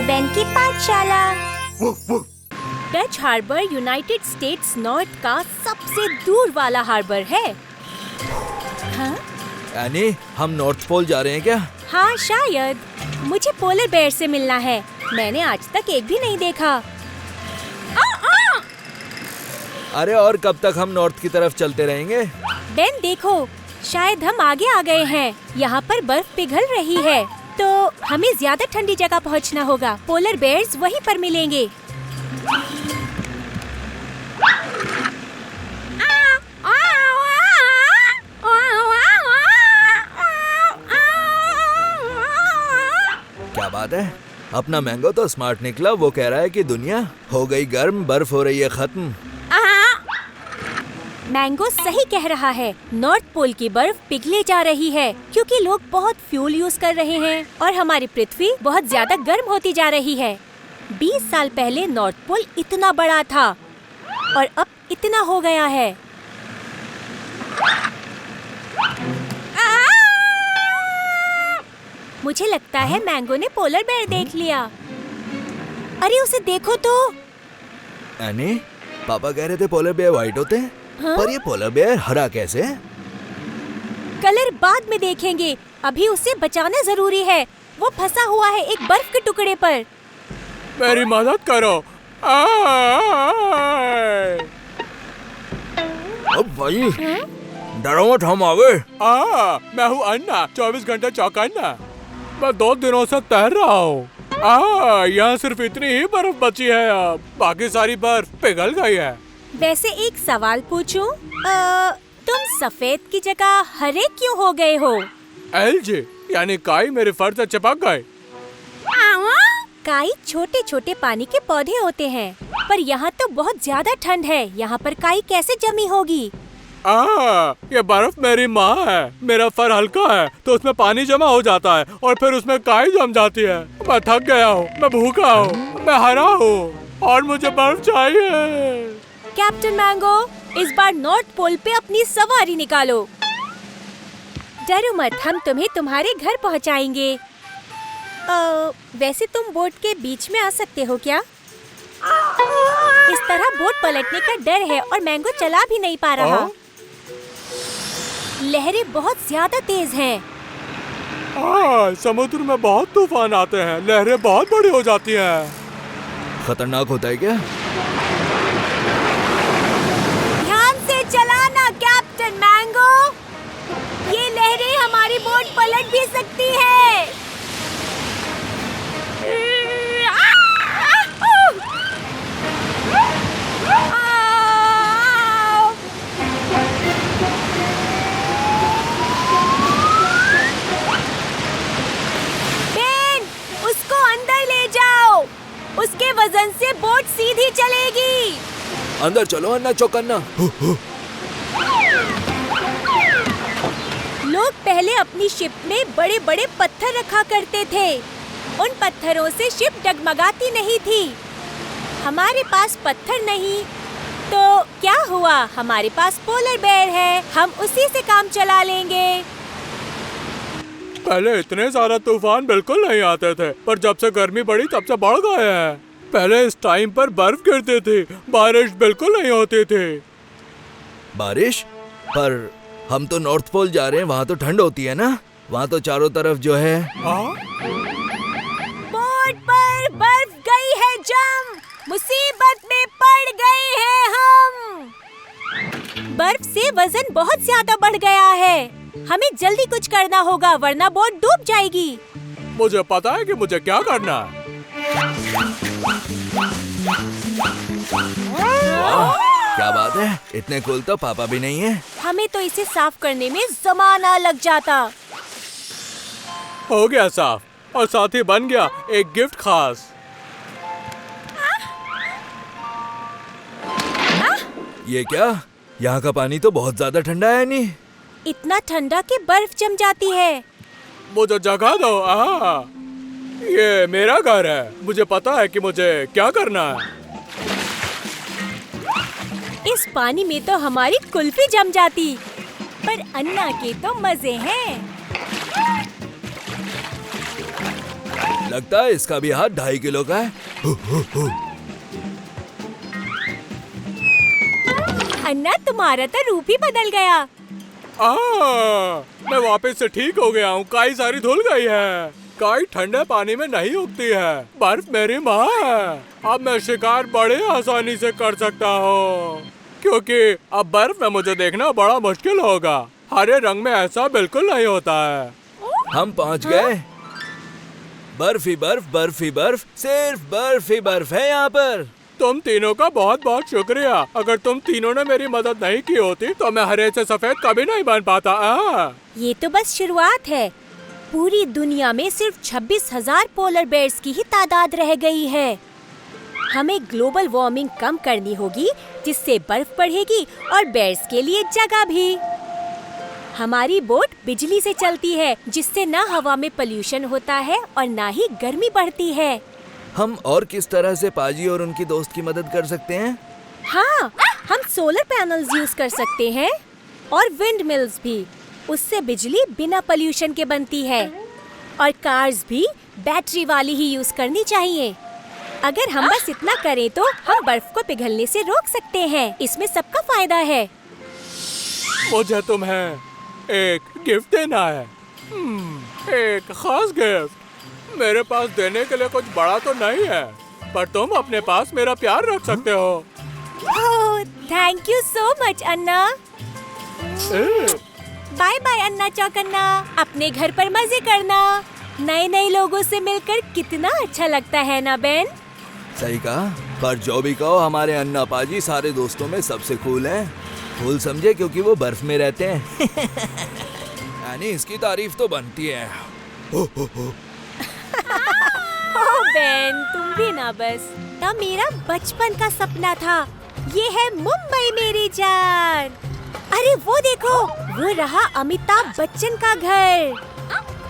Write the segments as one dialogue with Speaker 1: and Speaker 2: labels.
Speaker 1: और बेन की पाठशाला। Dutch Harbor United States North का सबसे दूर वाला हार्बर है। हाँ?
Speaker 2: एनी, हम नॉर्थ पोल जा रहे हैं क्या?
Speaker 1: हाँ शायद। मुझे पोलर बेयर से मिलना है। मैंने आज तक एक भी नहीं देखा।
Speaker 2: अरे और कब तक हम नॉर्थ की तरफ चलते रहेंगे?
Speaker 1: बेन देखो, शायद हम आगे आ गए हैं। यहाँ पर बर्फ पिघल रही है, तो हमें ज्यादा ठंडी जगह पहुँचना होगा। पोलर बेयर्स वहीं पर मिलेंगे।
Speaker 2: क्या बात है, अपना मैंगो तो स्मार्ट निकला। वो कह रहा है कि दुनिया हो गई गर्म, बर्फ हो रही है खत्म।
Speaker 1: मैंगो सही कह रहा है। नॉर्थ पोल की बर्फ पिघले जा रही है क्योंकि लोग बहुत फ्यूल यूज कर रहे हैं और हमारी पृथ्वी बहुत ज्यादा गर्म होती जा रही है। 20 साल पहले नॉर्थ पोल इतना बड़ा था और अब इतना हो गया है। मुझे लगता है मैंगो ने पोलर बेयर देख लिया। अरे उसे देखो तो।
Speaker 2: एनी, पापा कह रहे थे पोलर बेयर व्हाइट होते हैं।
Speaker 1: हाँ?
Speaker 2: पर ये पोलर बेयर हरा कैसे?
Speaker 1: कलर बाद में देखेंगे, अभी उसे बचाना जरूरी है। वो फंसा हुआ है एक बर्फ के टुकड़े पर।
Speaker 3: मेरी मदद करो।
Speaker 2: अब भाई, डरो मत, हम आ गए।
Speaker 3: मैं हूँ अन्ना, 24 घंटे चौकन्ना। मैं 2 दिनों से तैर रहा हूँ। यहाँ सिर्फ इतनी ही बर्फ बची है, अब बाकी सारी बर्फ पिघल गई है।
Speaker 1: वैसे एक सवाल पूछूं? तुम सफेद की जगह हरे क्यों हो गए हो?
Speaker 3: एलजी यानी काई मेरे फर से चिपक गए।
Speaker 1: काई छोटे छोटे पानी के पौधे होते हैं, पर यहाँ तो बहुत ज्यादा ठंड है। यहाँ पर काई कैसे जमी होगी?
Speaker 3: ये बर्फ मेरी माँ है। मेरा फर हल्का है तो उसमें पानी जमा हो जाता है और फिर उसमें काई जम जाती है। मैं थक गया हूँ, मैं भूखा हूँ, मैं हरा हूँ और मुझे बर्फ चाहिए।
Speaker 1: कैप्टन मैंगो, इस बार नॉर्थ पोल पे अपनी सवारी निकालो। डरो मत, हम तुम्हें तुम्हारे घर पहुंचाएंगे। वैसे तुम बोट के बीच में आ सकते हो क्या? इस तरह बोट पलटने का डर है और मैंगो चला भी नहीं पा रहा। लहरें बहुत ज्यादा तेज हैं।
Speaker 3: समुद्र में बहुत तूफान आते हैं, लहरें बहुत बड़ी हो जाती हैं।
Speaker 2: खतरनाक होता है क्या?
Speaker 1: ध्यान से चलाना कैप्टन मैंगो, ये लहरें हमारी बोट पलट भी सकती है। बेन, उसको अंदर ले जाओ। उसके वजन से बोट सीधी चलेगी।
Speaker 2: अंदर चलो अन्ना चौकन्ना।
Speaker 1: लोग पहले अपनी शिप में बड़े बड़े पत्थर रखा करते थे। उन पत्थरों से शिप डगमगाती नहीं थी। हमारे पास पत्थर नहीं, तो क्या हुआ? हमारे पास पोलर बेयर है, हम उसी से काम चला लेंगे।
Speaker 3: पहले इतने ज्यादा तूफान बिल्कुल नहीं आते थे, पर जब से गर्मी बढ़ी तब से बढ़ गए हैं। पहले इस टाइम पर बर्फ गिरती थी, बारिश बिल्कुल नहीं होती थी।
Speaker 2: बारिश? पर हम तो नॉर्थ पोल जा रहे हैं, वहाँ तो ठंड होती है ना। वहाँ तो चारों तरफ जो है।
Speaker 1: बोट पर बर्फ गई है जम। मुसीबत में पड़ गए हैं हम। बर्फ से वजन बहुत ज्यादा बढ़ गया है। हमें जल्दी कुछ करना होगा वरना बोट डूब जाएगी।
Speaker 3: मुझे पता है कि मुझे क्या करना है।
Speaker 2: वाह, क्या बात है, इतने कूल तो पापा भी नहीं है।
Speaker 1: हमें तो इसे साफ करने में जमाना लग जाता।
Speaker 3: हो गया साफ और साथ ही बन गया एक गिफ्ट खास।
Speaker 2: ये क्या? यहाँ का पानी तो बहुत ज्यादा ठंडा है। नहीं,
Speaker 1: इतना ठंडा कि बर्फ जम जाती है।
Speaker 3: मुझे जगह दो। ये मेरा घर है, मुझे पता है कि मुझे क्या करना है।
Speaker 1: इस पानी में तो हमारी कुल्फी जम जाती, पर अन्ना के तो मजे हैं।
Speaker 2: लगता है इसका भी हाथ 2.5 किलो का है।
Speaker 1: अन्ना, तुम्हारा तो रूप ही बदल गया।
Speaker 3: मैं वापस से ठीक हो गया हूँ। काई सारी धुल गई है। काई ठंडे पानी में नहीं उगती है। बर्फ मेरी माँ है। अब मैं शिकार बड़े आसानी से कर सकता हूँ, क्योंकि अब बर्फ में मुझे देखना बड़ा मुश्किल होगा। हरे रंग में ऐसा बिल्कुल नहीं होता है।
Speaker 2: हम पहुंच गए। बर्फ ही बर्फ, बर्फ ही बर्फ, सिर्फ बर्फ ही बर्फ है यहाँ पर।
Speaker 3: तुम तीनों का बहुत बहुत शुक्रिया। अगर तुम तीनों ने मेरी मदद नहीं की होती तो मैं हरे से सफेद कभी नहीं बन पाता।
Speaker 1: ये तो बस शुरुआत है। पूरी दुनिया में सिर्फ 26,000 पोलर बेयर्स की ही तादाद रह गई है। हमें ग्लोबल वार्मिंग कम करनी होगी, जिससे बर्फ बढ़ेगी और बेयर्स के लिए जगह भी। हमारी बोट बिजली से चलती है, जिससे न हवा में पोल्यूशन होता है और न ही गर्मी बढ़ती है।
Speaker 2: हम और किस तरह से पाजी और उनकी दोस्त की मदद कर सकते हैं?
Speaker 1: हाँ, हम सोलर पैनल्स यूज कर सकते हैं और विंड मिल्स भी। उससे बिजली बिना पोल्यूशन के बनती है। और कार्स भी बैटरी वाली ही यूज करनी चाहिए। अगर हम बस इतना करें तो हम बर्फ को पिघलने से रोक सकते हैं। इसमें सबका फायदा है।
Speaker 3: मुझे तुम्हें एक गिफ्ट देना है। एक खास गिफ्ट। मेरे पास देने के लिए कुछ बड़ा तो नहीं है, पर तुम अपने पास मेरा प्यार रख सकते हो।
Speaker 1: Oh, thank you so much Anna. Bye bye Anna चौकन्ना। अपने घर पर मजे करना। नए नए लोगों से मिलकर कितना अच्छा लगता है ना बेन?
Speaker 2: सही कहा, पर जो भी कहो हमारे अन्ना पाजी सारे दोस्तों में सबसे कूल हैं। कूल समझे क्योंकि वो बर्फ में रहते हैं। यानी इसकी तारीफ तो बनती है।
Speaker 1: ओह बेन, तुम भी ना बस। तब मेरा बचपन का सपना था। ये है मुंबई मेरी जान। अरे वो देखो, वो रहा अमिताभ बच्चन का घर।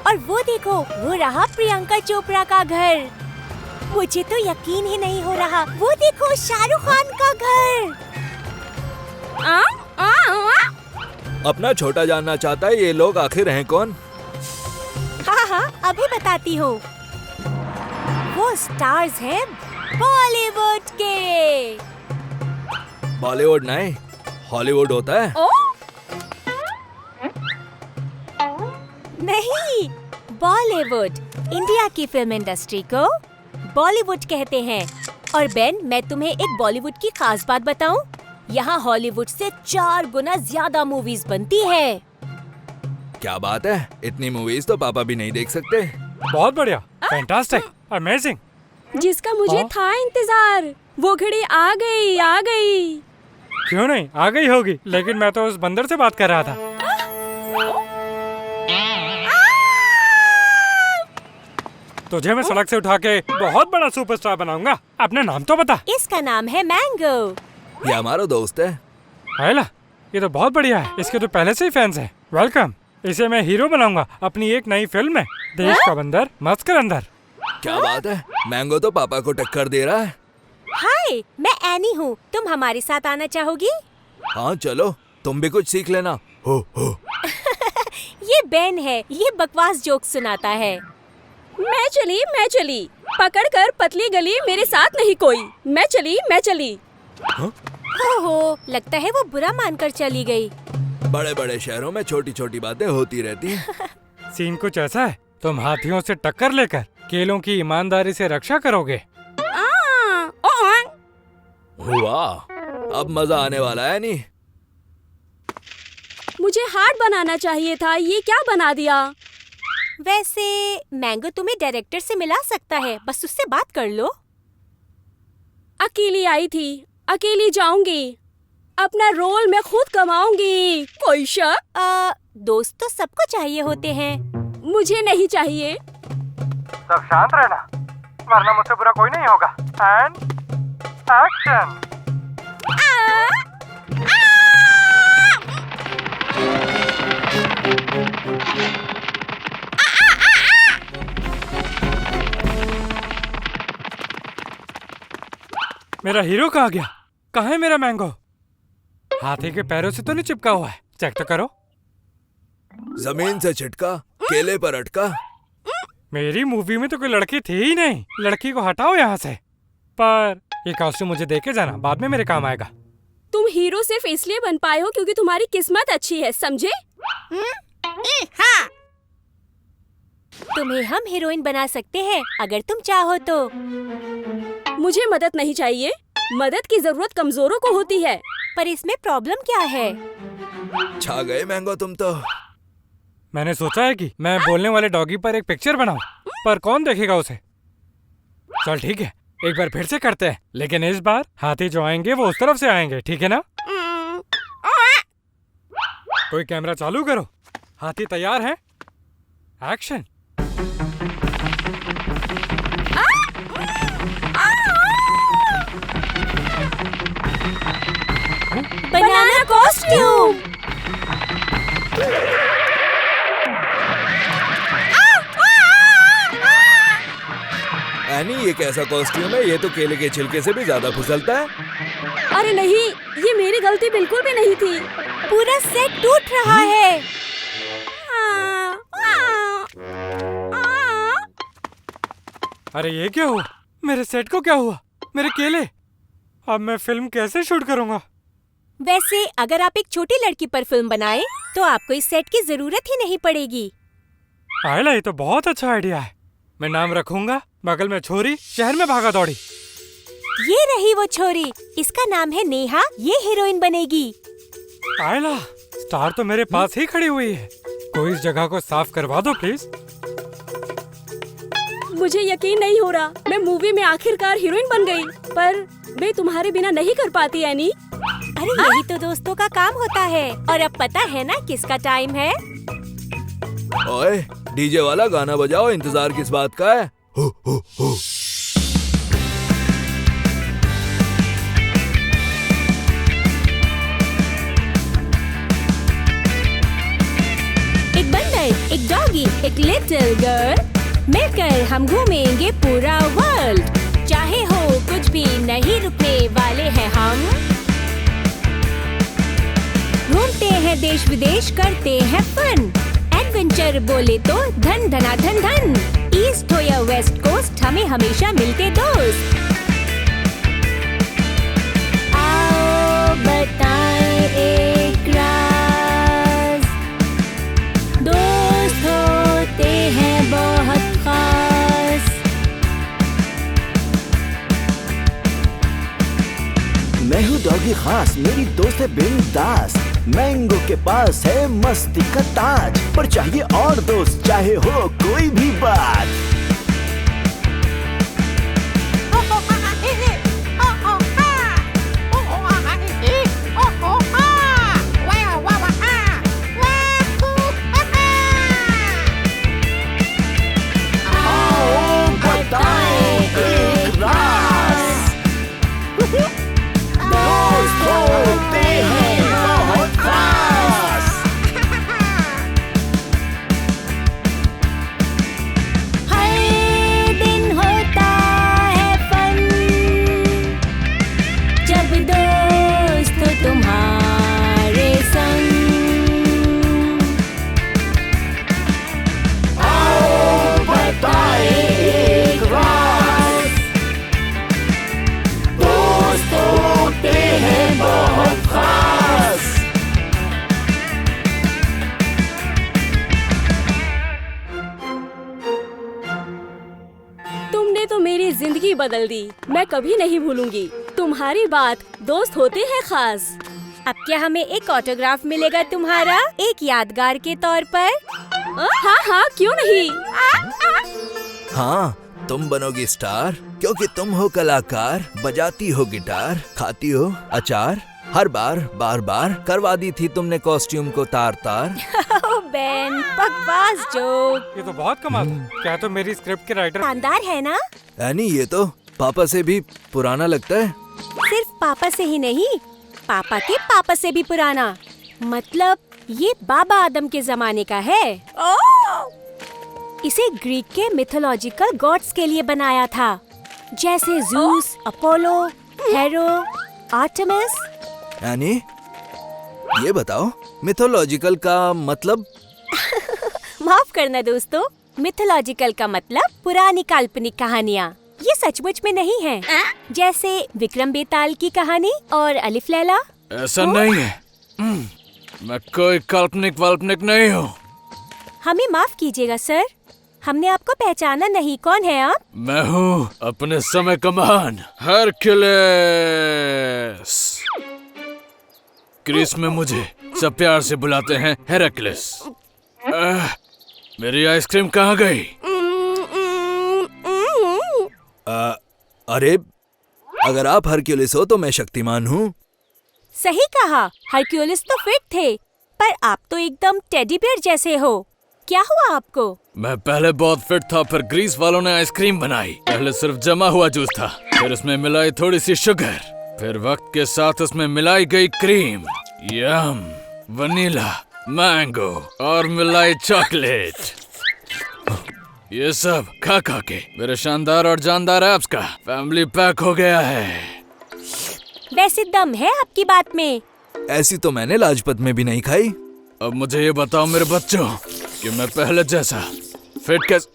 Speaker 1: और वो देखो, वो रहा प्रियंका चोपड़ा का घर। मुझे तो यकीन ही नहीं हो रहा। वो देखो, शाहरुख खान का घर।
Speaker 2: अपना छोटा जानना चाहता है ये लोग आखिर हैं कौन?
Speaker 1: हाँ हाँ, अभी बताती हूँ। वो स्टार्स हैं बॉलीवुड के।
Speaker 2: बॉलीवुड नहीं, हॉलीवुड होता है।
Speaker 1: नहीं, बॉलीवुड। इंडिया की फिल्म इंडस्ट्री को बॉलीवुड कहते हैं। और बेन, मैं तुम्हें एक बॉलीवुड की खास बात बताऊं? यहाँ हॉलीवुड से 4 गुना ज्यादा मूवीज बनती है।
Speaker 2: क्या बात है, इतनी मूवीज तो पापा भी नहीं देख सकते।
Speaker 3: बहुत बढ़िया, फैंटास्टिक, अमेजिंग।
Speaker 4: जिसका मुझे था इंतजार, वो घड़ी आ गई, आ गई।
Speaker 3: क्यों नहीं आ गई होगी, लेकिन मैं तो उस बंदर से बात कर रहा था। तुझे मैं सड़क से उठा के बहुत बड़ा सुपरस्टार बनाऊंगा। अपना नाम तो बता।
Speaker 1: इसका नाम है मैंगो।
Speaker 2: ये हमारा दोस्त है।
Speaker 3: हैला, ये तो बहुत बढ़िया है। इसके तो पहले से ही फैंस हैं। वेलकम। इसे मैं हीरो बनाऊंगा अपनी एक नई फिल्म में। देश का बंदर मस्त कर अंदर।
Speaker 2: क्या बात है, मैंगो तो पापा को टक्कर दे रहा है।
Speaker 1: हाय, मैं एनी हूँ। तुम हमारे साथ आना चाहोगी?
Speaker 2: हाँ चलो, तुम भी कुछ सीख लेना। हो।
Speaker 1: ये बेन है, ये बकवास जोक सुनाता है।
Speaker 4: मैं चली, पकड़कर पतली गली, मेरे साथ नहीं कोई। मैं चली।
Speaker 1: ओहो, लगता है वो बुरा मानकर चली गई।
Speaker 2: बड़े बड़े शहरों में छोटी छोटी बातें होती रहती हैं।
Speaker 3: सीन कुछ ऐसा है, तुम हाथियों से टक्कर लेकर केलों की ईमानदारी से रक्षा करोगे।
Speaker 2: वाह, अब मजा आने वाला है। नहीं,
Speaker 4: मुझे हार्ट बनाना चाहिए था, ये क्या बना दिया?
Speaker 1: वैसे मैंगो तुम्हें डायरेक्टर से मिला सकता है, बस उससे बात कर लो।
Speaker 4: अकेली आई थी, अकेली जाऊंगी। अपना रोल मैं खुद कमाऊंगी। कोई शक?
Speaker 1: दोस्त तो सबको चाहिए होते हैं।
Speaker 4: मुझे नहीं चाहिए।
Speaker 3: सब शांत रहना, वरना मुझसे बुरा कोई नहीं होगा। And action. मेरा हीरो कहाँ गया? कहाँ है मेरा मैंगो? हाथी के पैरों से तो नहीं चिपका हुआ है, चेक तो करो।
Speaker 2: जमीन से छिटका, केले पर अटका।
Speaker 3: मेरी मूवी में तो कोई लड़की थी ही नहीं। लड़की को हटाओ यहाँ से। पर ये कॉस्ट्यूम मुझे देके जाना, बाद में मेरे काम आएगा।
Speaker 4: तुम हीरो सिर्फ इसलिए बन पाए हो क्योंकि तुम्हारी किस्मत अच्छी है, समझे?
Speaker 1: तुम्हें हम हीरोइन बना सकते हैं अगर तुम चाहो तो।
Speaker 4: मुझे मदद नहीं चाहिए। मदद की जरूरत कमजोरों को होती है।
Speaker 1: पर इसमें प्रॉब्लम क्या है?
Speaker 2: छा गए मैंगो तुम तो।
Speaker 3: मैंने सोचा है कि मैं बोलने वाले डॉगी पर एक पिक्चर बनाऊं, पर कौन देखेगा उसे। चल ठीक है, एक बार फिर से करते हैं, लेकिन इस बार हाथी जो आएंगे वो उस तरफ से आएंगे, ठीक है ना? कोई कैमरा चालू करो। हाथी तैयार है? एक्शन।
Speaker 1: बनाना कॉस्ट्यूम।
Speaker 2: एनी, ये कैसा कॉस्ट्यूम है? ये तो केले के छिलके से भी ज्यादा फिसलता है।
Speaker 4: अरे नहीं, ये मेरी गलती बिल्कुल भी नहीं थी।
Speaker 1: पूरा सेट टूट रहा है।
Speaker 3: अरे ये क्या हुआ? मेरे सेट को क्या हुआ? मेरे केले। अब मैं फिल्म कैसे शूट करूंगा?
Speaker 1: वैसे अगर आप एक छोटी लड़की पर फिल्म बनाएं, तो आपको इस सेट की जरूरत ही नहीं पड़ेगी।
Speaker 3: आयला, ये तो बहुत अच्छा आइडिया है। मैं नाम रखूंगा बगल में छोरी, शहर में भागा दौड़ी।
Speaker 1: ये रही वो छोरी, इसका नाम है नेहा। ये हीरोइन बनेगी।
Speaker 3: आयला, स्टार तो मेरे पास ही खड़ी हुई है। कोई इस जगह को साफ करवा दो प्लीज।
Speaker 4: मुझे यकीन नहीं हो रहा, मैं मूवी में आखिरकार हीरोइन बन गई। पर मैं तुम्हारे बिना नहीं कर पाती एनी।
Speaker 1: अरे यही तो दोस्तों का काम होता है। और अब पता है ना किसका टाइम है?
Speaker 2: ओए, डीजे वाला गाना बजाओ। इंतजार किस बात का है? हो हो हो।
Speaker 1: एक बंदर, एक डॉगी, एक लिटिल गर्ल, मिलकर हम घूमेंगे पूरा वर्ल्ड। चाहे हो कुछ भी, नहीं रुकने वाले हैं हम। घूमते हैं देश विदेश, करते हैं फन। एडवेंचर बोले तो धन धना धन धन। ईस्ट हो या वेस्ट कोस्ट, हमें हमेशा मिलते दोस्त। आओ बताएं एक राज, दोस्त होते हैं बहुत खास।
Speaker 5: मैं हूँ डॉगी खास, मेरी दोस्त है बिंदास। मैंगो के पास है मस्ती का ताज, पर चाहिए और दोस्त, चाहे हो कोई भी बात।
Speaker 4: तुमने तो मेरी जिंदगी बदल दी। मैं कभी नहीं भूलूंगी तुम्हारी बात, दोस्त होते हैं खास।
Speaker 1: अब क्या हमें एक ऑटोग्राफ मिलेगा तुम्हारा, एक यादगार के तौर पर?
Speaker 4: हाँ हाँ, क्यों नहीं।
Speaker 2: हाँ, तुम बनोगी स्टार क्योंकि तुम हो कलाकार। बजाती हो गिटार, खाती हो अचार। हर बार बार बार करवा दी थी तुमने कॉस्ट्यूम को तार तार।
Speaker 1: ओह बेन, बकवास जोक।
Speaker 3: ये तो बहुत कमाल है। क्या तो मेरी स्क्रिप्ट के राइटर
Speaker 1: शानदार है ना?
Speaker 2: एनी, ये तो पापा से भी पुराना लगता है।
Speaker 1: सिर्फ पापा से ही नहीं, पापा के पापा से भी पुराना। मतलब ये बाबा आदम के जमाने का है। इसे ग्रीक के मिथोलॉजिकल गॉड्स के लिए बनाया था, जैसे ज़ूस, अपोलो, हेरो, आर्टेमिस।
Speaker 2: एनी, ये बताओ मिथोलॉजिकल का मतलब?
Speaker 1: माफ करना दोस्तों, मिथोलॉजिकल का मतलब पुरानी काल्पनिक कहानियाँ। ये सचमुच में नहीं है, जैसे विक्रम बेताल की कहानी और अलिफ लैला।
Speaker 3: ऐसा नहीं है। मैं कोई काल्पनिक वाल्पनिक नहीं हूँ।
Speaker 1: हमें माफ कीजिएगा सर, हमने आपको पहचाना नहीं। कौन है आप?
Speaker 3: मैं हूँ अपने समय का महान हरक्यूलिस। ग्रीस में मुझे सब प्यार से बुलाते हैं हेराक्लिस। मेरी आइसक्रीम कहाँ गई?
Speaker 2: अरे अगर आप हरक्यूलिस हो तो मैं शक्तिमान हूँ।
Speaker 1: सही कहा, हरक्यूलिस तो फिट थे, पर आप तो एकदम टेडी बियर जैसे हो। क्या हुआ आपको?
Speaker 3: मैं पहले बहुत फिट था, फिर ग्रीस वालों ने आइसक्रीम बनाई। पहले सिर्फ जमा हुआ जूस था, फिर उसमें मिलाई थोड़ी सी शुगर, फिर वक्त के साथ उसमें मिलाई गई क्रीम, यम, वनीला, मैंगो और मिलाई चॉकलेट। ये सब खा खा के मेरे शानदार और जानदार एब्स का फैमिली पैक हो गया है।
Speaker 1: वैसे दम है आपकी बात में।
Speaker 2: ऐसी तो मैंने लाजपत में भी नहीं खाई।
Speaker 3: अब मुझे ये बताओ मेरे बच्चों कि मैं पहले जैसा फिट कैसे?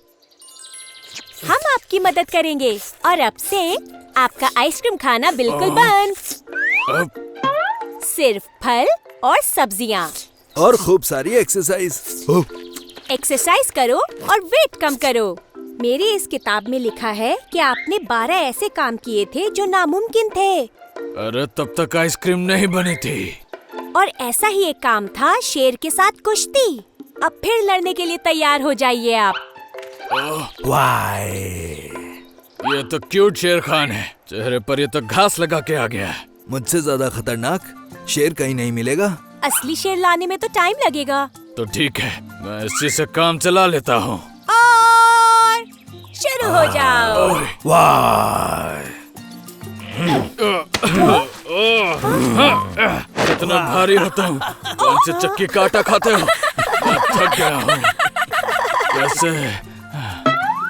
Speaker 1: हम आपकी मदद करेंगे और अब से आपका आइसक्रीम खाना बिल्कुल बंद।
Speaker 3: अब
Speaker 1: सिर्फ फल और सब्जियाँ।
Speaker 2: और खूब सारी एक्सरसाइज।
Speaker 1: एक्सरसाइज करो और वेट कम करो। मेरी इस किताब में लिखा है कि आपने 12 ऐसे काम किए थे जो नामुमकिन थे।
Speaker 3: अरे तब तक आइसक्रीम नहीं बनी थी।
Speaker 1: और ऐसा ही एक काम था शेर के साथ कुश्ती। अब फिर लड़ने के लिए तैयार हो जाइए आप।
Speaker 2: वाह,
Speaker 3: ये तो क्यूट शेर खान है। चेहरे पर ये तो घास लगा के आ गया है।
Speaker 2: मुझसे ज्यादा खतरनाक शेर कहीं नहीं मिलेगा।
Speaker 1: असली शेर लाने में तो टाइम लगेगा।
Speaker 3: तो ठीक है, मैं इसी से काम चला लेता हूँ।
Speaker 1: और शुरू हो जाओ।
Speaker 2: वाह,
Speaker 3: इतना भारी होता हूँ, कौन से चक्की का आटा खाते हो? मैं थक गया हूँ। वैसे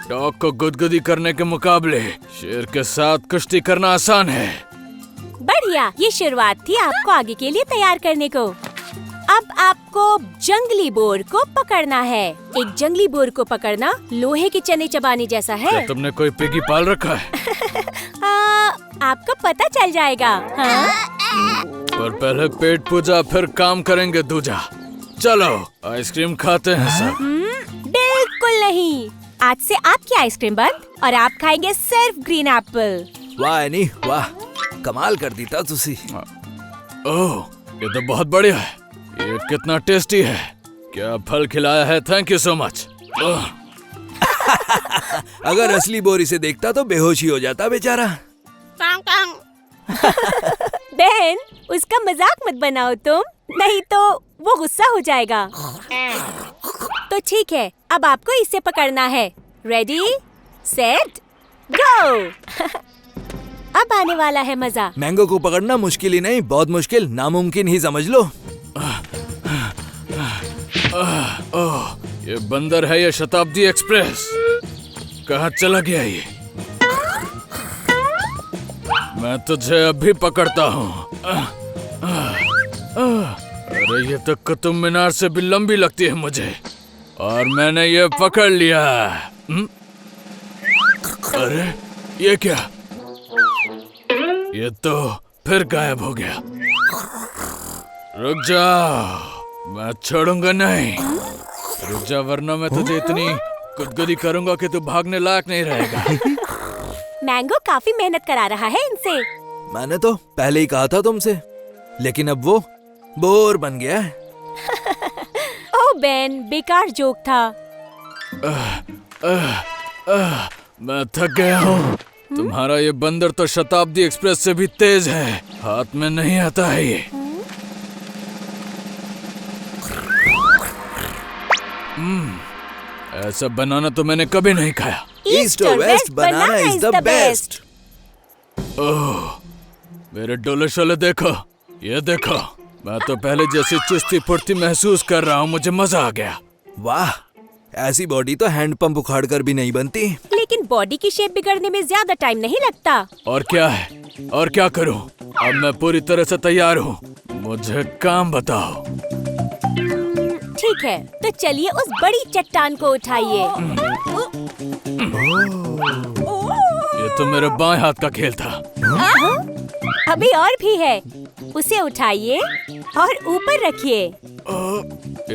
Speaker 3: डॉग को गुदगुदी करने के मुकाबले शेर के साथ कुश्ती करना आसान है।
Speaker 1: बढ़िया, ये शुरुआत थी आपको आगे के लिए तैयार करने को। अब आपको जंगली बोर को पकड़ना है। एक जंगली बोर को पकड़ना लोहे के चने चबाने जैसा है।
Speaker 3: क्या तुमने कोई पिगी पाल रखा है?
Speaker 1: आपको पता चल जाएगा। हाँ?
Speaker 3: पर पहले पेट पूजा फिर काम करेंगे दूजा। चलो आइसक्रीम खाते हैं सब।
Speaker 1: बिल्कुल नहीं, आज से आपकी आइसक्रीम बंद और आप खाएंगे सिर्फ ग्रीन एप्पल।
Speaker 2: वाह एनी, वाह, कमाल कर दी था तुसी।
Speaker 3: ओह, ये तो बहुत बढ़िया है। ये कितना टेस्टी है। क्या फल खिलाया है, थैंक यू सो मच।
Speaker 2: अगर असली बोर इसे देखता तो बेहोश ही हो जाता बेचारा।
Speaker 1: बहन, उसका मजाक मत बनाओ तुम, नहीं तो वो गुस्सा हो जाएगा। तो ठीक है, अब आपको इसे पकड़ना है। रेडी, सेट, गो। अब आने वाला है मजा।
Speaker 2: मैंगो को पकड़ना मुश्किल ही नहीं, बहुत मुश्किल, नामुमकिन ही समझ लो।
Speaker 3: ओह, ये बंदर है या शताब्दी एक्सप्रेस? कहाँ चला गया ये? मैं तुझे अभी पकड़ता हूँ। अरे ये तो कुतुब मीनार से भी लंबी लगती है मुझे, और मैंने ये पकड़ लिया। अरे ये क्या? ये तो फिर गायब हो गया। रुक जाओ, मैं छोड़ूंगा नहीं। रुक जा, वरना मैं तुझे इतनी गुदगुदी करूंगा कि तू भागने लायक नहीं रहेगा।
Speaker 1: मैंगो काफी मेहनत करा रहा है इनसे।
Speaker 2: मैंने तो पहले ही कहा था तुमसे, लेकिन अब वो बोर बन गया है।
Speaker 1: ओह बेन, बेकार जोक था।
Speaker 3: मैं थक गया हूँ। तुम्हारा ये बंदर तो शताब्दी एक्सप्रेस से भी तेज है, हाथ में नहीं आता है ये। ऐसा बनाना तो मैंने कभी नहीं खाया।
Speaker 2: ईस्ट और west banana is the best.
Speaker 3: Oh, मेरे डोले शोले देखो, ये देखो। मैं तो पहले जैसी चुस्ती फुर्ती महसूस कर रहा हूँ, मुझे मजा आ गया।
Speaker 2: वाह, ऐसी बॉडी तो हैंडपंप उखाड़ कर भी नहीं बनती।
Speaker 1: लेकिन बॉडी की शेप बिगड़ने में ज्यादा टाइम नहीं लगता।
Speaker 3: और क्या है, और क्या करूँ? अब मैं पूरी तरह से तैयार हूँ, मुझे काम बताओ।
Speaker 1: ठीक ठीक है, तो चलिए उस बड़ी चट्टान को उठाइए।
Speaker 3: ये तो मेरे बाएं हाथ का खेल था।
Speaker 1: अभी और भी है, उसे उठाइए और ऊपर रखिए।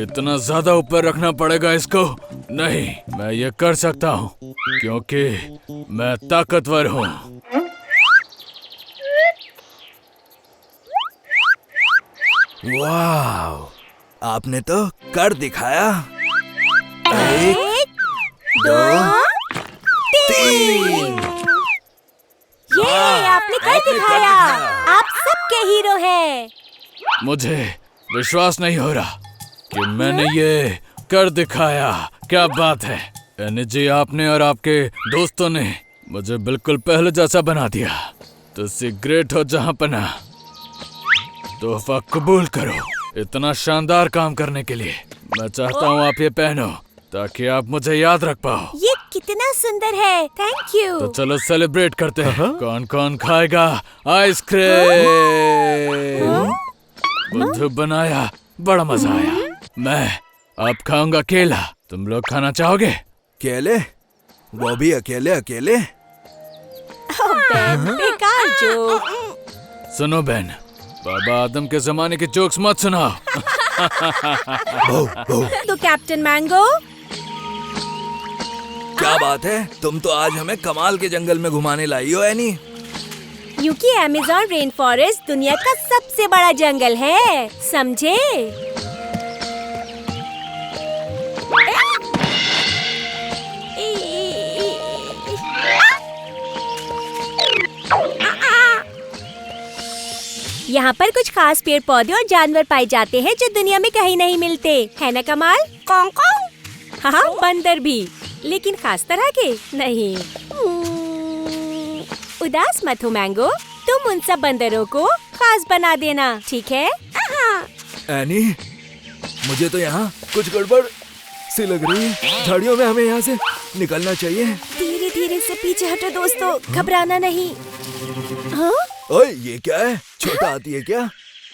Speaker 3: इतना ज्यादा ऊपर रखना पड़ेगा इसको। नहीं, मैं ये कर सकता हूँ क्योंकि मैं ताकतवर हूँ।
Speaker 2: वाह, आपने तो कर दिखाया। 1, 2, 3।
Speaker 1: ये आपने कर दिखाया। आप सबके हीरो हैं।
Speaker 3: मुझे विश्वास नहीं हो रहा कि मैंने ये कर दिखाया। क्या बात है एनी जी, आपने और आपके दोस्तों ने मुझे बिल्कुल पहले जैसा बना दिया। तुसी ग्रेट हो जहाँ पना। तोहफा कबूल करो इतना शानदार काम करने के लिए। मैं चाहता हूँ आप ये पहनो ताकि आप मुझे याद रख पाओ।
Speaker 1: ये कितना सुंदर है। Thank you.
Speaker 3: तो चलो सेलिब्रेट करते हैं। कौन कौन खाएगा आइसक्रीम? बुद्धू बनाया, बड़ा मजा आया। मैं अब खाऊंगा केला। तुम लोग खाना चाहोगे?
Speaker 2: केले? वो भी अकेले अकेले?
Speaker 1: बेन, बेकार जोक।
Speaker 3: सुनो बेन, बाबा आदम के जमाने के जोक्स मत सुनाओ।
Speaker 1: तो कैप्टन मैंगो,
Speaker 2: क्या बात है, तुम तो आज हमें कमाल के जंगल में घुमाने लाई हो एनी।
Speaker 1: क्योंकि अमेज़न रेन फॉरेस्ट दुनिया का सबसे बड़ा जंगल है, समझे? यहाँ पर कुछ खास पेड़ पौधे और जानवर पाए जाते हैं जो दुनिया में कहीं नहीं मिलते, है ना कमाल? कौन कौन? हाँ, बंदर भी, लेकिन खास तरह के नहीं। उदास मत हो मैंगो, तुम उन सब बंदरों को खास बना देना, ठीक है?
Speaker 2: एनी, मुझे तो यहाँ कुछ गड़बड़ सी लग रही है। झाड़ियों में हमें यहाँ से निकलना चाहिए।
Speaker 1: धीरे धीरे से पीछे हटो दोस्तों, घबराना नहीं। हाँ?
Speaker 2: ओए, ये क्या है? छोटा हाथी है क्या?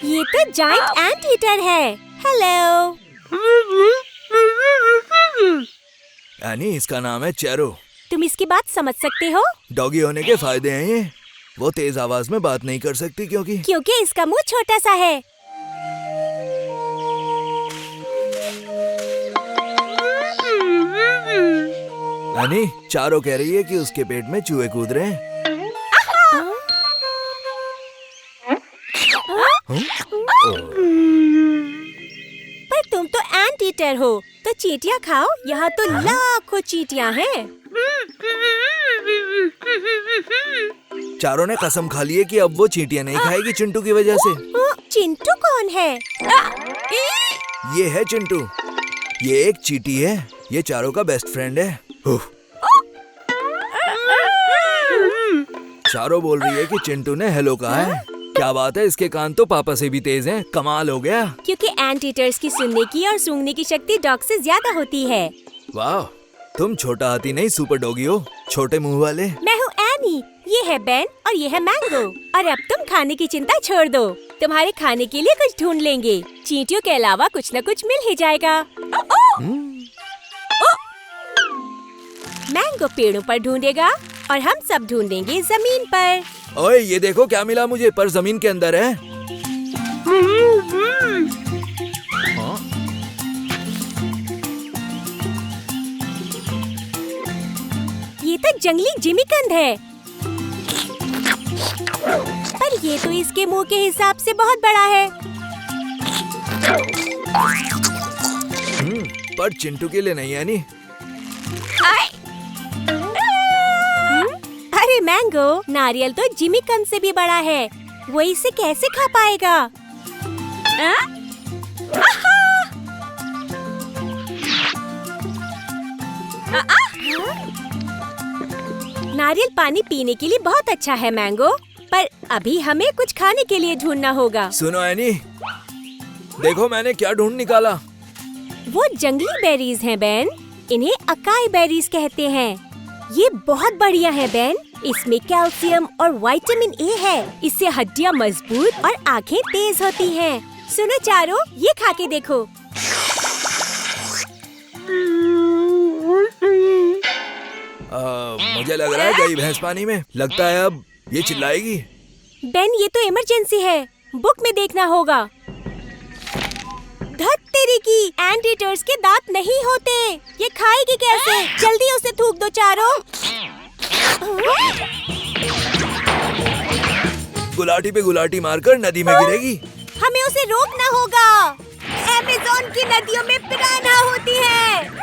Speaker 1: ये तो जायंट एंट ईटर है। हेलो।
Speaker 2: एनी, इसका नाम है चेरो।
Speaker 1: तुम इसकी बात समझ सकते हो?
Speaker 2: डॉगी होने के फायदे हैं ये। वो तेज आवाज में बात नहीं कर सकती क्योंकि
Speaker 1: इसका मुंह छोटा सा है।
Speaker 2: एनी, चारो कह रही है कि उसके पेट में चूहे कूद रहे हैं।
Speaker 1: पर तुम तो एंट ईटर हो, तो चींटियाँ खाओ। यहाँ तो लाखों चींटियाँ हैं।
Speaker 2: चारों ने कसम खा ली है कि अब वो चींटियाँ नहीं खाएगी चिंटू की वजह से।
Speaker 1: चिंटू कौन है?
Speaker 2: ये है चिंटू। ये एक चींटी है। ये चारों का बेस्ट फ्रेंड है। चारों बोल रही है कि चिंटू ने हेलो कहा है। क्या बात है, इसके कान तो पापा से भी तेज हैं। कमाल हो गया।
Speaker 1: क्योंकि एंट ईटर्स की सुनने की और सूंघने की शक्ति डॉग से ज्यादा होती है।
Speaker 2: वाह, तुम छोटा हाथी नहीं सुपर डॉगी हो, छोटे मुंह वाले।
Speaker 1: मैं हूँ एनी, ये है बेन और ये है मैंगो। और अब तुम खाने की चिंता छोड़ दो, तुम्हारे खाने के लिए कुछ ढूंढ लेंगे। चींटियों के अलावा कुछ न कुछ मिल ही जाएगा। मैंगो पेड़ों पर ढूंढेगा और हम सब ढूंढेंगे जमीन पर।
Speaker 2: ओए, ये देखो क्या मिला मुझे, पर जमीन के अंदर है।
Speaker 1: ये तो जंगली जिमीकंद है, पर ये तो इसके मुंह के हिसाब से बहुत बड़ा है।
Speaker 2: पर चिंटू के लिए नहीं है नी।
Speaker 1: अरे मैंगो, नारियल तो जिमीकंद से भी बड़ा है, वो इसे कैसे खा पाएगा? नारियल पानी पीने के लिए बहुत अच्छा है मैंगो, पर अभी हमें कुछ खाने के लिए ढूंढना होगा।
Speaker 2: सुनो एनी, देखो मैंने क्या ढूंढ निकाला।
Speaker 1: वो जंगली बेरीज हैं बेन, इन्हें अकाई बेरीज कहते हैं। ये बहुत बढ़िया है बेन, इसमें कैल्शियम और विटामिन ए है। इससे हड्डियाँ मजबूत और आंखें तेज होती हैं। सुनो चारों, ये खा के देखो।
Speaker 2: मुझे लग रहा है गई भैंस पानी में। लगता है अब ये चिल्लाएगी।
Speaker 1: बेन, ये तो इमरजेंसी है, बुक में देखना होगा। धत तेरी की, एंट ईटर्स के दांत नहीं होते। ये खाएगी कैसे? जल्दी उसे थूक दो चारों।
Speaker 2: गुलाटी पे गुलाटी मारकर नदी में गिरेगी।
Speaker 1: हमें उसे रोकना होगा। अमेज़न की नदियों में पिरान्हा होती है।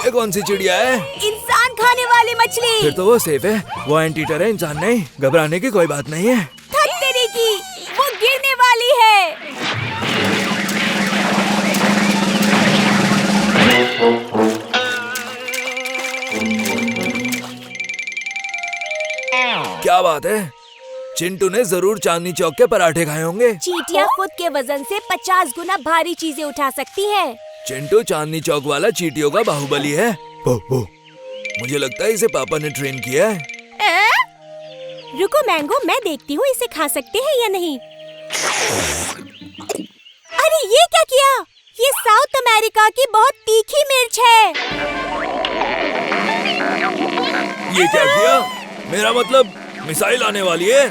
Speaker 2: ये कौन सी चिड़िया है?
Speaker 1: इंसान खाने वाली मछली।
Speaker 2: फिर तो वो सेफ है। वो एंट ईटर है, इंसान नहीं। घबराने की कोई बात नहीं है।
Speaker 1: धत तेरी की, वो गिरने वाली है।
Speaker 2: क्या बात है? चिंटू ने जरूर चांदनी चौक के पराठे खाए होंगे।
Speaker 1: चींटियां खुद के वजन से 50 गुना भारी चीजें उठा सकती हैं।
Speaker 2: चिंटू चांदनी चौक वाला चींटियों का बाहुबली है। मुझे लगता है इसे पापा ने ट्रेन किया है।
Speaker 1: रुको मैंगो, मैं देखती हूँ इसे खा सकते हैं या नहीं। अरे ये क्या किया? ये साउथ अमेरिका की बहुत तीखी मिर्च है।
Speaker 2: ये क्या किया? मेरा मतलब मिसाइल आने वाली है।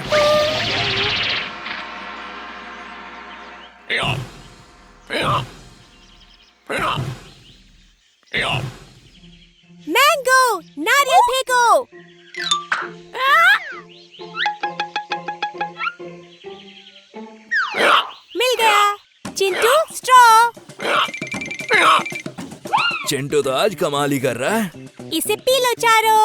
Speaker 1: मैंगो, नारियल फेंको। मिल गया। चिंटू, स्ट्रॉ।
Speaker 2: चिंटू तो आज कमाल ही कर रहा है।
Speaker 1: इसे पी लो चारों।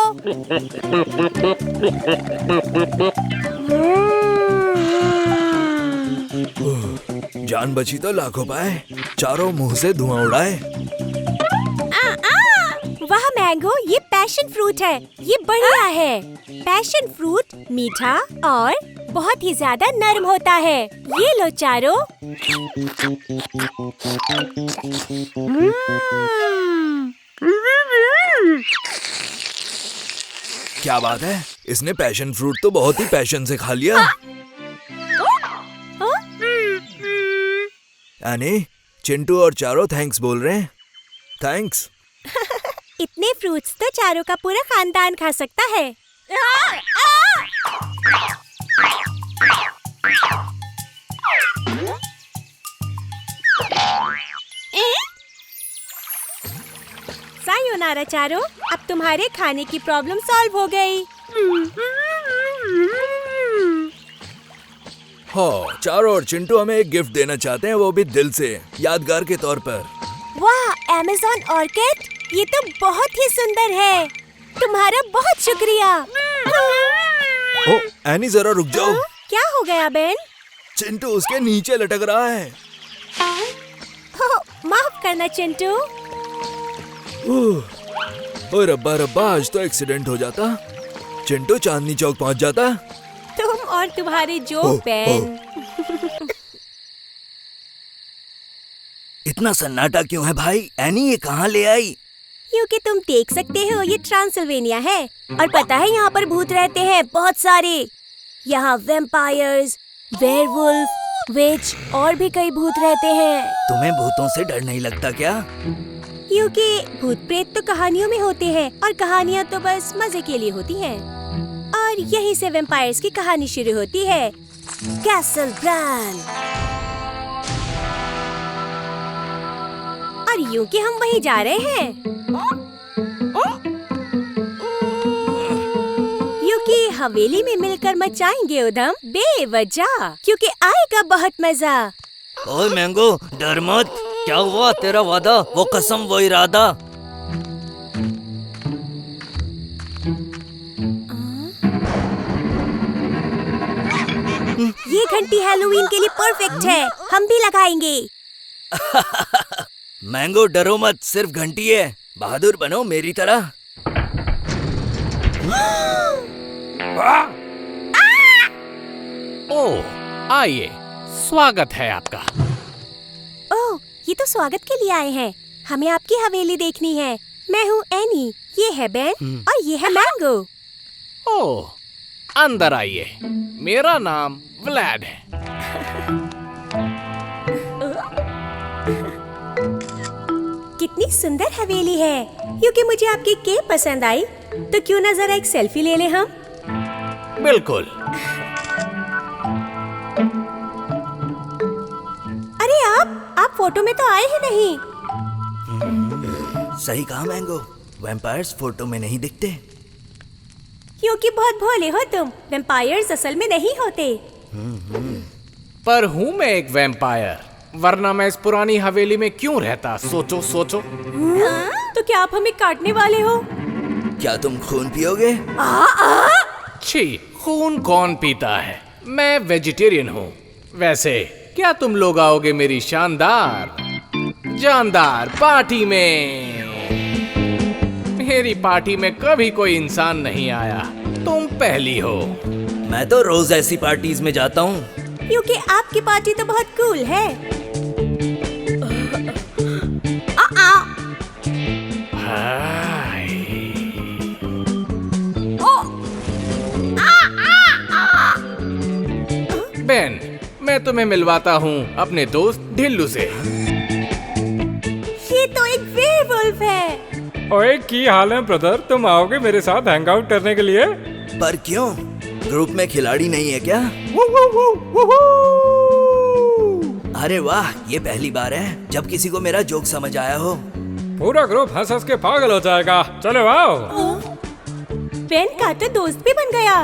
Speaker 2: जान बची तो लाखों पाए। चारों मुंह से धुआं उड़ाए।
Speaker 1: वाह मैंगो, ये पैशन फ्रूट है। ये बढ़िया है। पैशन फ्रूट मीठा और बहुत ही ज्यादा नरम होता है। ये लो चारों।
Speaker 2: क्या बात है? इसने पैशन फ्रूट तो बहुत ही पैशन से खा लिया। यानी चिंटू और चारों थैंक्स बोल रहे हैं। थैंक्स।
Speaker 1: इतने फ्रूट्स तो चारों का पूरा खानदान खा सकता है। सायोनारा चारों, अब तुम्हारे खाने की प्रॉब्लम सॉल्व हो गई।
Speaker 2: हाँ, चारों और चिंटू हमें एक गिफ्ट देना चाहते हैं, वो भी दिल से, यादगार के तौर पर।
Speaker 1: वाह, अमेज़न ऑर्किड, ये तो बहुत ही सुंदर है। तुम्हारा बहुत शुक्रिया।
Speaker 2: ओ, एनी जरा रुक जाओ।
Speaker 1: क्या हो गया बेन?
Speaker 2: चिंटू उसके नीचे लटक रहा है।
Speaker 1: माफ करना चिंटू।
Speaker 2: ओए रब्बा रब्बा, आज तो एक्सीडेंट हो जाता। चिंटू चांदनी चौक पहुंच जाता।
Speaker 1: तुम और तुम्हारे जोक बेन।
Speaker 5: इतना सन्नाटा क्यों है भाई? एनी ये कहाँ ले आई?
Speaker 1: क्योंकि तुम देख सकते हो ये ट्रांसिल्वेनिया है और पता है यहाँ पर भूत रहते हैं बहुत सारे। यहाँ वैम्पायर्स, वेयरवुल्फ, विच और भी कई भूत रहते हैं।
Speaker 5: तुम्हें भूतों से डर नहीं लगता क्या?
Speaker 1: क्योंकि भूत प्रेत तो कहानियों में होते हैं और कहानियाँ तो बस मजे के लिए होती हैं। और यहीं से वैम्पायर्स की कहानी शुरू होती है। Castle brand. और यूं कि हम वहीं जा रहे हैं। यूं हवेली में मिलकर मचाएंगे उधम बेवजह, क्योंकि आएगा बहुत मजा।
Speaker 5: ओए मैंगो, डर मत। क्या हुआ? तेरा वादा, वो कसम, वो इरादा।
Speaker 1: ये घंटी हैलोवीन के लिए परफेक्ट है। हम भी लगाएंगे।
Speaker 5: मैंगो डरो मत, सिर्फ घंटी है। बहादुर बनो मेरी तरह।
Speaker 3: ओह, आइए, स्वागत है आपका।
Speaker 1: ओह, ये तो स्वागत के लिए आए हैं। हमें आपकी हवेली देखनी है। मैं हूँ एनी, ये है बेन और ये है मैंगो।
Speaker 3: ओह, अंदर आइए। मेरा नाम व्लाड है।
Speaker 1: कितनी सुंदर हवेली है। क्योंकि मुझे आपकी केप पसंद आई, तो क्यों ना जरा एक सेल्फी ले लें हम?
Speaker 3: बिल्कुल।
Speaker 1: अरे आप फोटो में तो आए ही नहीं।
Speaker 5: सही कहा मैंगो, वैम्पायर्स फोटो में नहीं दिखते।
Speaker 1: क्योंकि बहुत भोले हो तुम। वैम्पायर्स असल में नहीं होते।
Speaker 3: पर हूँ मैं एक वैम्पायर, वरना मैं इस पुरानी हवेली में क्यों रहता? सोचो सोचो।
Speaker 1: तो क्या आप हमें काटने वाले हो?
Speaker 2: क्या तुम खून पियोगे?
Speaker 3: छी, खून कौन पीता है? मैं वेजिटेरियन हूँ। वैसे क्या तुम लोग आओगे मेरी शानदार जानदार पार्टी में? मेरी पार्टी में कभी कोई इंसान नहीं आया, तुम पहली हो।
Speaker 2: मैं तो रोज ऐसी पार्टीज में जाता हूँ।
Speaker 1: क्योंकि आपकी पार्टी तो बहुत कूल है।
Speaker 3: हाय। बेन, मैं तुम्हें मिलवाता हूँ अपने दोस्त ढिल्लू से।
Speaker 1: ये तो एक वेयरवुल्फ है।
Speaker 6: ओए की हाल है ब्रदर, तुम आओगे मेरे साथ हैंग आउट करने के लिए?
Speaker 2: पर क्यों? ग्रुप में खिलाड़ी नहीं है क्या? अरे वाह, ये पहली बार है जब किसी को मेरा जोक समझ आया हो।
Speaker 6: पूरा ग्रुप हंस हंस के पागल हो जाएगा। चलो आओ।
Speaker 1: बेन का तो दोस्त भी बन गया।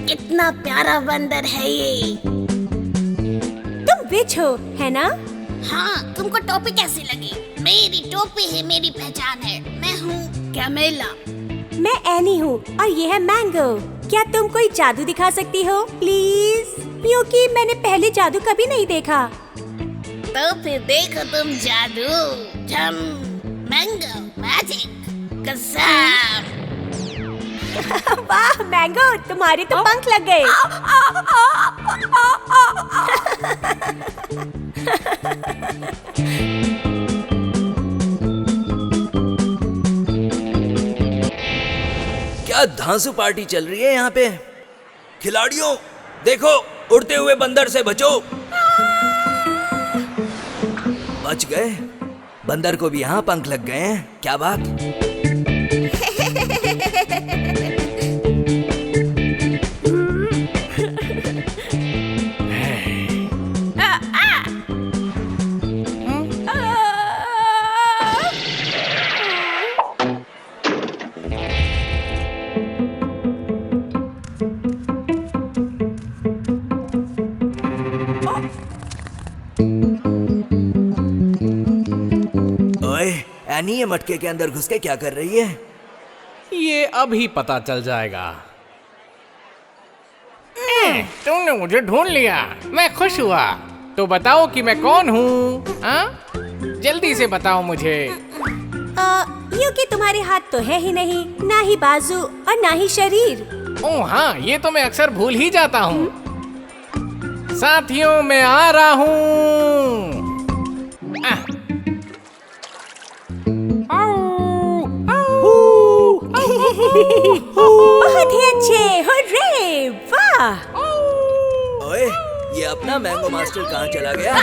Speaker 7: कितना प्यारा बंदर है ये।
Speaker 1: तुम विच हो, है ना?
Speaker 7: हाँ, तुमको टोपी कैसी लगी? मेरी टोपी है, मेरी पहचान है। मैं हूँ कैमेला।
Speaker 1: मैं एनी हूँ और ये है मैंगो। क्या तुम कोई जादू दिखा सकती हो प्लीज? क्योंकि मैंने पहले जादू कभी नहीं देखा।
Speaker 7: तो फिर देखो तुम जादू। झम मैंगो मैजिक कसम।
Speaker 1: वाह मैंगो, तुम्हारे तो पंख लग गए।
Speaker 2: क्या धांसू पार्टी चल रही है यहाँ पे? खिलाड़ियों देखो, उड़ते हुए बंदर से बचो। बच गए। बंदर को भी यहाँ पंख लग गए हैं। क्या बात। एनी, ये मटके के अंदर घुस के क्या कर रही है?
Speaker 3: ये अभी पता चल जाएगा। तुमने मुझे ढूंढ लिया, मैं खुश हुआ। तो बताओ कि मैं कौन हूँ? जल्दी से बताओ मुझे।
Speaker 1: क्योंकि तुम्हारे हाथ तो है ही नहीं, ना ही बाजू और ना ही शरीर।
Speaker 3: ओह हाँ, ये तो मैं अक्सर भूल ही जाता हूँ। साथियों, मैं आ रहा हूँ।
Speaker 1: बहुत ही अच्छे, हुर्रे, वाह।
Speaker 2: ओए, ये अपना मैंगो मास्टर कहाँ चला गया?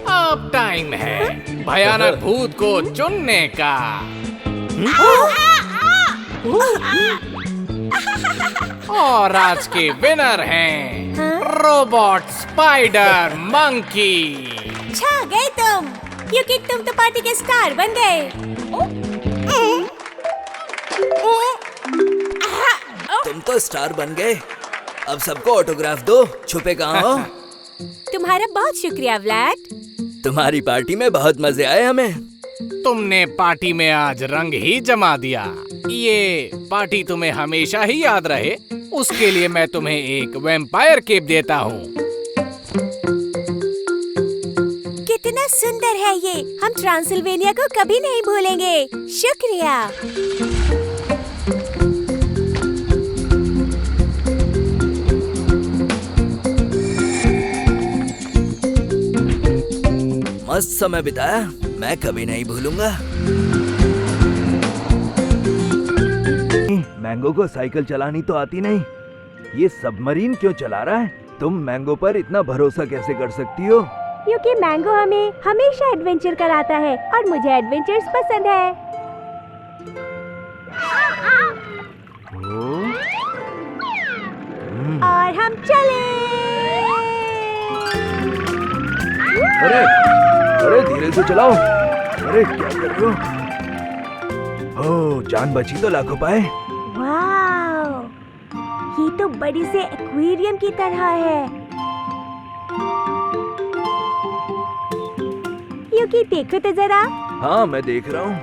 Speaker 3: अब टाइम है भयानक भूत को चुनने का। और आज के विनर हैं रोबोट स्पाइडर मंकी।
Speaker 1: छा गए तुम, क्योंकि तुम तो पार्टी के स्टार बन गए।
Speaker 2: तुम तो स्टार बन गए। अब सबको ऑटोग्राफ दो। छुपे कहाँ हो?
Speaker 1: तुम्हारा बहुत शुक्रिया व्लैड।
Speaker 2: तुम्हारी पार्टी में बहुत मजे आए हमें।
Speaker 3: तुमने पार्टी में आज रंग ही जमा दिया। ये पार्टी तुम्हें हमेशा ही याद रहे, उसके लिए मैं तुम्हें एक वैम्पायर केप देता हूँ।
Speaker 1: कितना सुंदर है ये, हम ट्रांसिल्वेनिया को कभी नहीं भूलेंगे। शुक्रिया।
Speaker 2: मस्त समय बिताया, मैं कभी नहीं भूलूंगा। मैंगो को साइकिल चलानी तो आती नहीं, ये सबमरीन क्यों चला रहा है? तुम मैंगो पर इतना भरोसा कैसे कर सकती हो?
Speaker 1: क्योंकि मैंगो हमें हमेशा एडवेंचर कराता है और मुझे एडवेंचर्स पसंद है। और हम चले।
Speaker 2: अरे अरे धीरे से चलाओ। अरे क्या कर रहे हो? ओह, जान बची तो लाखों पाए।
Speaker 1: वाव, ये तो बड़ी से एक्वेरियम की तरह है। क्योंकि देखो तो जरा।
Speaker 2: हाँ, मैं देख रहा हूँ।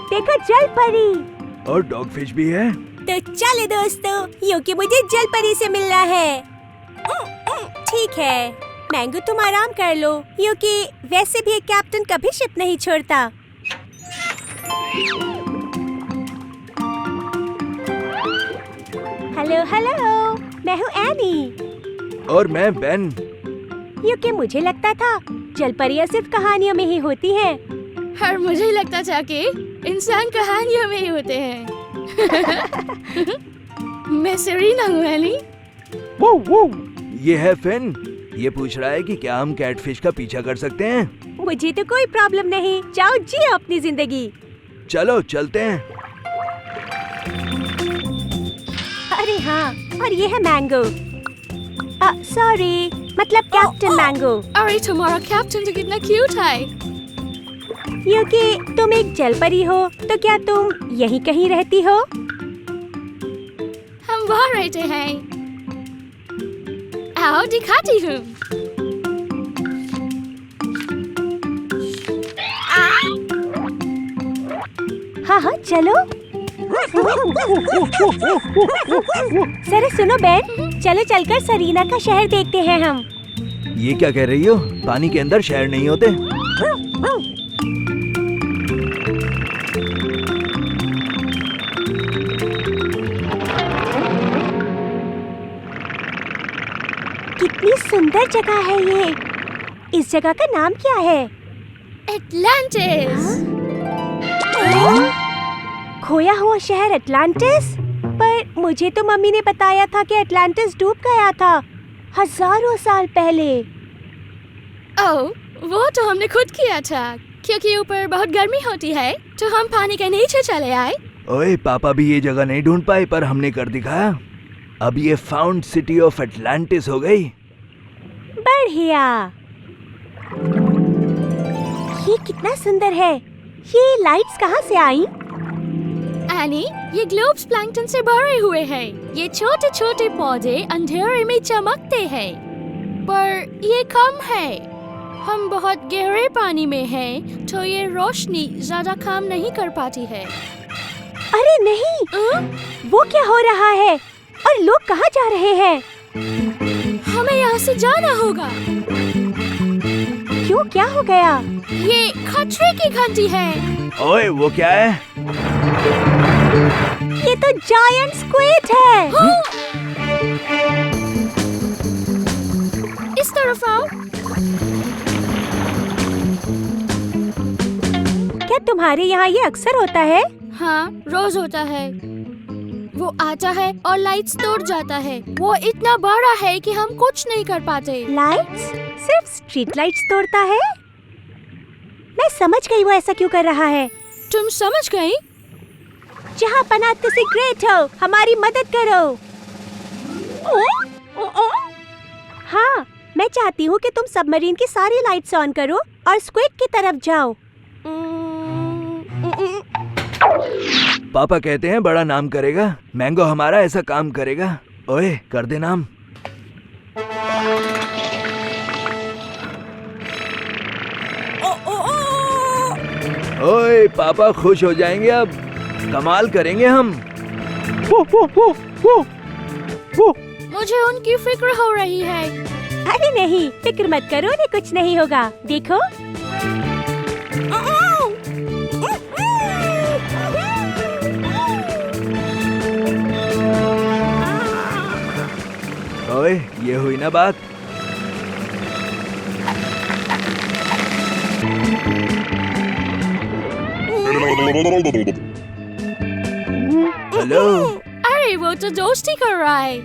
Speaker 1: देखो जल परी।
Speaker 2: और डॉग फिश भी है।
Speaker 1: तो चले दोस्तों, क्योंकि मुझे जल परी से मिलना है। ठीक है, मैंगो तुम आराम कर लो, क्योंकि वैसे भी एक कैप्टन कभी शिप नहीं छोड़ता। हेलो हेलो, मैं हूँ एनी।
Speaker 2: और मैं बेन।
Speaker 1: क्योंकि मुझे लगता था जल परियां सिर्फ कहानियों में ही होती हैं।
Speaker 4: और मुझे लगता था कि इंसान कहानियों में ही होते हैं। मैं सेरीना हूँ एनी।
Speaker 2: ये है फिन। ये पूछ रहा है कि क्या हम कैटफिश का पीछा कर सकते हैं?
Speaker 1: मुझे तो कोई प्रॉब्लम नहीं, जाओ जियो अपनी जिंदगी।
Speaker 2: चलो चलते हैं।
Speaker 1: अरे हाँ, और ये है मैंगो। सॉरी, मतलब कैप्टन मैंगो।
Speaker 4: अरे तुम्हारा कैप्टन तो कितना क्यूट है।
Speaker 1: क्योंकि तुम एक जल परी हो, तो क्या तुम यहीं कहीं रहती हो?
Speaker 4: हम वहाँ रहते हैं। आओ दिखाती हूँ।
Speaker 1: हाँ हाँ चलो। सर सुनो बेन, चलो चलकर सरीना का शहर देखते हैं हम।
Speaker 2: ये क्या कह रही हो? पानी के अंदर शहर नहीं होते।
Speaker 1: कितनी सुंदर जगह है ये। इस जगह का नाम क्या है?
Speaker 4: एटलांटिस।
Speaker 1: खोया हुआ शहर एटलांटिस? पर मुझे तो मम्मी ने बताया था कि एटलांटिस डूब गया था हजारों साल पहले।
Speaker 4: ओह, वो तो हमने खुद किया था, क्योंकि ऊपर बहुत गर्मी होती है, तो हम पानी के नीचे चले आए।
Speaker 2: ओए, पापा भी ये जगह नहीं ढूंढ पाए, पर हमने कर दिखाया। अब ये फाउंड सिटी ऑफ एटलांटिस हो गई।
Speaker 1: बढ़िया। ये कितना सुंदर है। ये लाइट्स कहाँ से आई?
Speaker 4: एनी, ये ग्लोब्स प्लैंकटन से भरे हुए हैं। ये छोटे छोटे पौधे अंधेरे में चमकते हैं, पर ये कम है। हम बहुत गहरे पानी में हैं, तो ये रोशनी ज्यादा काम नहीं कर पाती है।
Speaker 1: अरे नहीं, वो क्या हो रहा है? और लोग कहाँ जा रहे हैं?
Speaker 4: हमें यहाँ से जाना होगा।
Speaker 1: क्यों, क्या हो गया?
Speaker 4: ये खतरे की घंटी है।
Speaker 2: ओए, वो क्या है?
Speaker 1: ये तो जायंट स्क्विड है।
Speaker 4: इस तरफ आओ।
Speaker 1: क्या तुम्हारे यहाँ ये अक्सर होता है?
Speaker 4: हाँ, रोज होता है। वो आता है और लाइट्स तोड़ जाता है। वो इतना बड़ा है कि हम कुछ नहीं कर पाते।
Speaker 1: लाइट्स? सिर्फ स्ट्रीट लाइट्स तोड़ता है? मैं समझ गई वो ऐसा क्यों कर रहा है।
Speaker 4: तुम समझ गई?
Speaker 1: जहाँ पना तुसी ग्रेट हो, हमारी मदद करो। हाँ, मैं चाहती हूँ कि तुम सबमरीन की सारी लाइट्स ऑन करो और स्क्विड की तरफ जाओ।
Speaker 2: पापा कहते हैं बड़ा नाम करेगा। मैंगो हमारा ऐसा काम करेगा। ओए, कर दे नाम। ओए, पापा खुश हो जाएंगे अब। कमाल करेंगे हम।
Speaker 4: मुझे उनकी फिक्र हो रही है।
Speaker 1: अरे नहीं, फिक्र मत करो, उन्हें कुछ नहीं होगा। देखो।
Speaker 2: ओए, ये हुई ना बात। हेलो।
Speaker 4: अरे वो तो दोस्ती कर रहा है।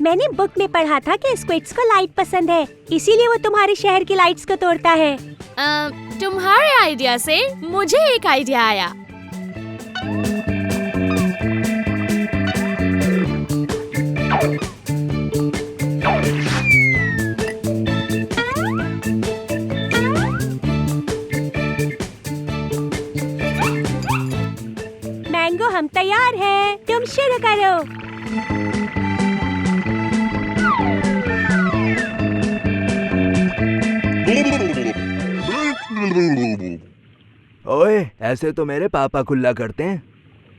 Speaker 1: मैंने बुक में पढ़ा था कि स्क्विड्स को लाइट पसंद है, इसीलिए वो तुम्हारे शहर की लाइट्स को तोड़ता है।
Speaker 4: तुम्हारे आइडिया से मुझे एक आइडिया आया।
Speaker 1: मैंगो, हम तैयार हैं, तुम शुरू करो।
Speaker 2: ओए, ऐसे तो मेरे पापा कुल्ला करते हैं।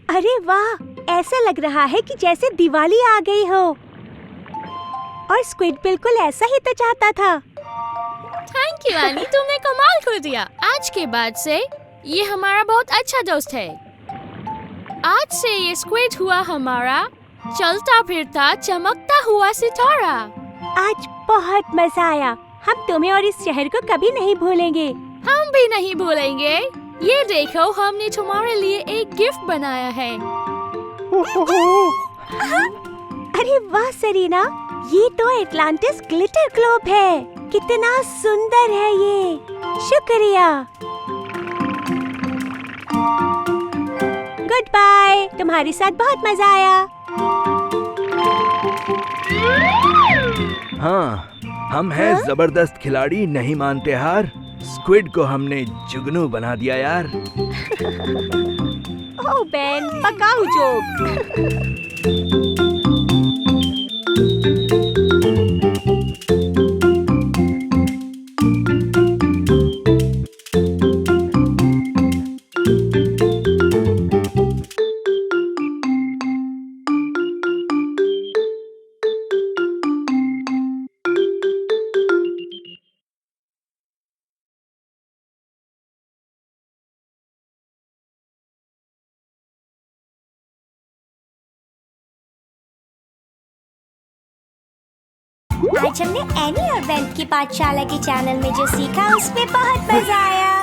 Speaker 1: अरे वाह, ऐसा लग रहा है कि जैसे दिवाली आ गई हो। और स्क्विड बिल्कुल ऐसा ही तो चाहता था।
Speaker 4: थैंक यू एनी, तुमने कमाल कर दिया। आज के बाद से ये हमारा बहुत अच्छा दोस्त है। आज से ये स्क्विड हुआ हमारा चलता फिरता चमकता हुआ सितारा।
Speaker 1: आज बहुत मजा आया। हम तुम्हें और इस शहर को कभी नहीं भूलेंगे।
Speaker 4: हम भी नहीं भूलेंगे। ये देखो, हमने तुम्हारे लिए एक गिफ्ट बनाया है।
Speaker 1: अरे वाह सरीना, ये तो एटलांटिस ग्लिटर ग्लोब है। कितना सुंदर है ये। शुक्रिया। गुड बाय, तुम्हारे साथ बहुत मजा आया।
Speaker 2: हाँ, हम हैं जबरदस्त खिलाड़ी, नहीं मानते हार। स्क्विड को हमने जुगनू बना दिया यार।
Speaker 1: ओह बेन, पकाऊ जोक। आज हमने एनी और बेन की पाठशाला के चैनल में जो सीखा उसमें बहुत मजा आया।